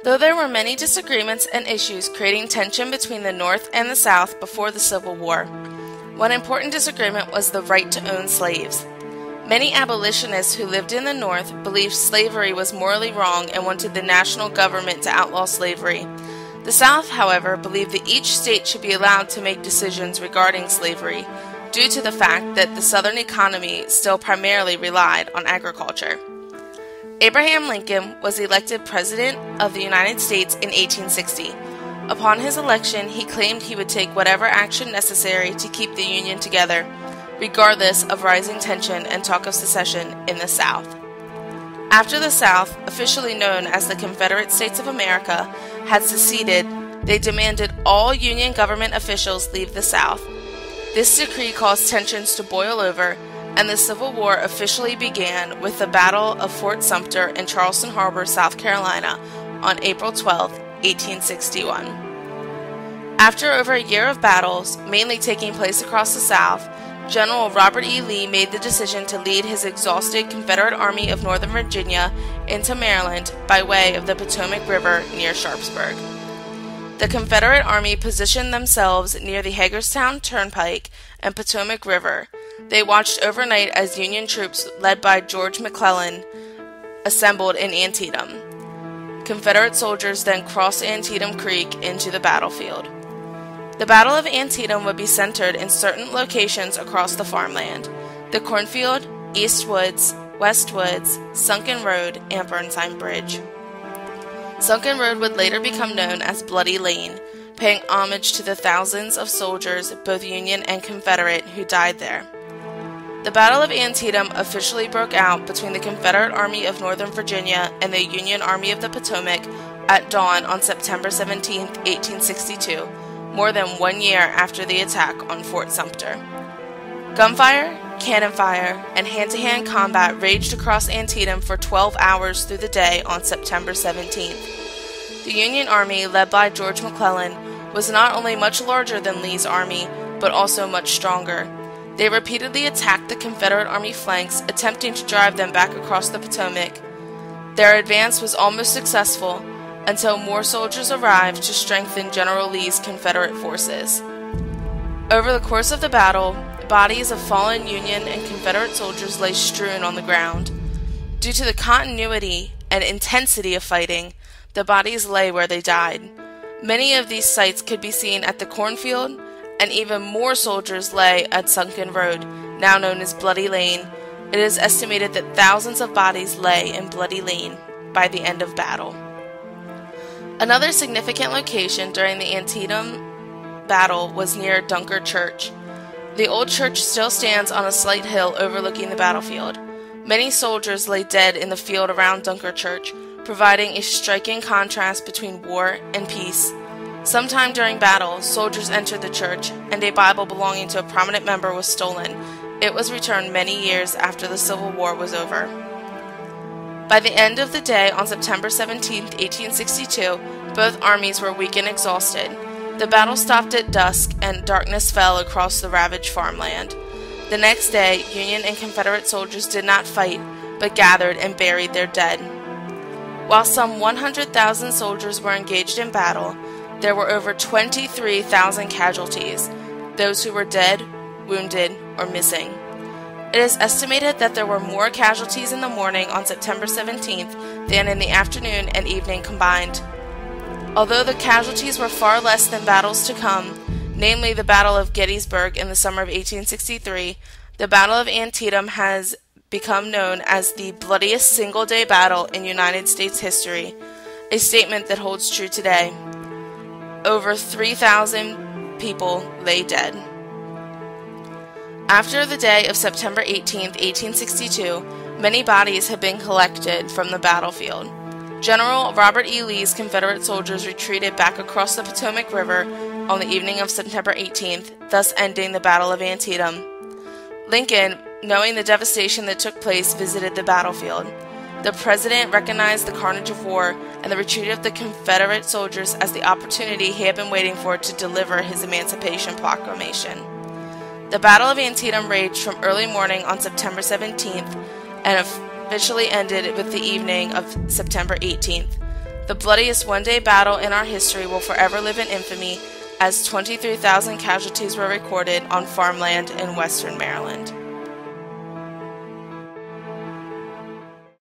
Though there were many disagreements and issues creating tension between the North and the South before the Civil War, one important disagreement was the right to own slaves. Many abolitionists who lived in the North believed slavery was morally wrong and wanted the national government to outlaw slavery. The South, however, believed that each state should be allowed to make decisions regarding slavery, due to the fact that the Southern economy still primarily relied on agriculture. Abraham Lincoln was elected President of the United States in 1860. Upon his election, he claimed he would take whatever action necessary to keep the Union together, regardless of rising tension and talk of secession in the South. After the South, officially known as the Confederate States of America, had seceded, they demanded all Union government officials leave the South. This decree caused tensions to boil over, and the Civil War officially began with the Battle of Fort Sumter in Charleston Harbor, South Carolina, on April 12, 1861. After over a year of battles, mainly taking place across the South, General Robert E. Lee made the decision to lead his exhausted Confederate Army of Northern Virginia into Maryland by way of the Potomac River near Sharpsburg. The Confederate Army positioned themselves near the Hagerstown Turnpike and Potomac River. They watched overnight as Union troops led by George McClellan assembled in Antietam. Confederate soldiers then crossed Antietam Creek into the battlefield. The Battle of Antietam would be centered in certain locations across the farmland: the Cornfield, East Woods, West Woods, Sunken Road, and Burnside Bridge. Sunken Road would later become known as Bloody Lane, paying homage to the thousands of soldiers, both Union and Confederate, who died there. The Battle of Antietam officially broke out between the Confederate Army of Northern Virginia and the Union Army of the Potomac at dawn on September 17, 1862, more than 1 year after the attack on Fort Sumter. Gunfire, cannon fire, and hand-to-hand combat raged across Antietam for 12 hours through the day on September 17th. The Union Army, led by George McClellan, was not only much larger than Lee's army, but also much stronger. They repeatedly attacked the Confederate Army flanks, attempting to drive them back across the Potomac. Their advance was almost successful, until more soldiers arrived to strengthen General Lee's Confederate forces. Over the course of the battle, bodies of fallen Union and Confederate soldiers lay strewn on the ground. Due to the continuity and intensity of fighting, the bodies lay where they died. Many of these sites could be seen at the Cornfield, and even more soldiers lay at Sunken Road, now known as Bloody Lane. It is estimated that thousands of bodies lay in Bloody Lane by the end of battle. Another significant location during the Antietam battle was near Dunker Church. The old church still stands on a slight hill overlooking the battlefield. Many soldiers lay dead in the field around Dunker Church, providing a striking contrast between war and peace. Sometime during battle, soldiers entered the church, and a Bible belonging to a prominent member was stolen. It was returned many years after the Civil War was over. By the end of the day on September 17, 1862, both armies were weak and exhausted. The battle stopped at dusk, and darkness fell across the ravaged farmland. The next day, Union and Confederate soldiers did not fight, but gathered and buried their dead. While some 100,000 soldiers were engaged in battle, there were over 23,000 casualties, those who were dead, wounded, or missing. It is estimated that there were more casualties in the morning on September 17th than in the afternoon and evening combined. Although the casualties were far less than battles to come, namely the Battle of Gettysburg in the summer of 1863, the Battle of Antietam has become known as the bloodiest single-day battle in United States history, a statement that holds true today. Over 3,000 people lay dead. After the day of September 18, 1862, many bodies had been collected from the battlefield. General Robert E. Lee's Confederate soldiers retreated back across the Potomac River on the evening of September 18th, thus ending the Battle of Antietam. Lincoln, knowing the devastation that took place, visited the battlefield. The president recognized the carnage of war and the retreat of the Confederate soldiers as the opportunity he had been waiting for to deliver his Emancipation Proclamation. The Battle of Antietam raged from early morning on September 17th and officially ended with the evening of September 18th. The bloodiest one-day battle in our history will forever live in infamy, as 23,000 casualties were recorded on farmland in western Maryland.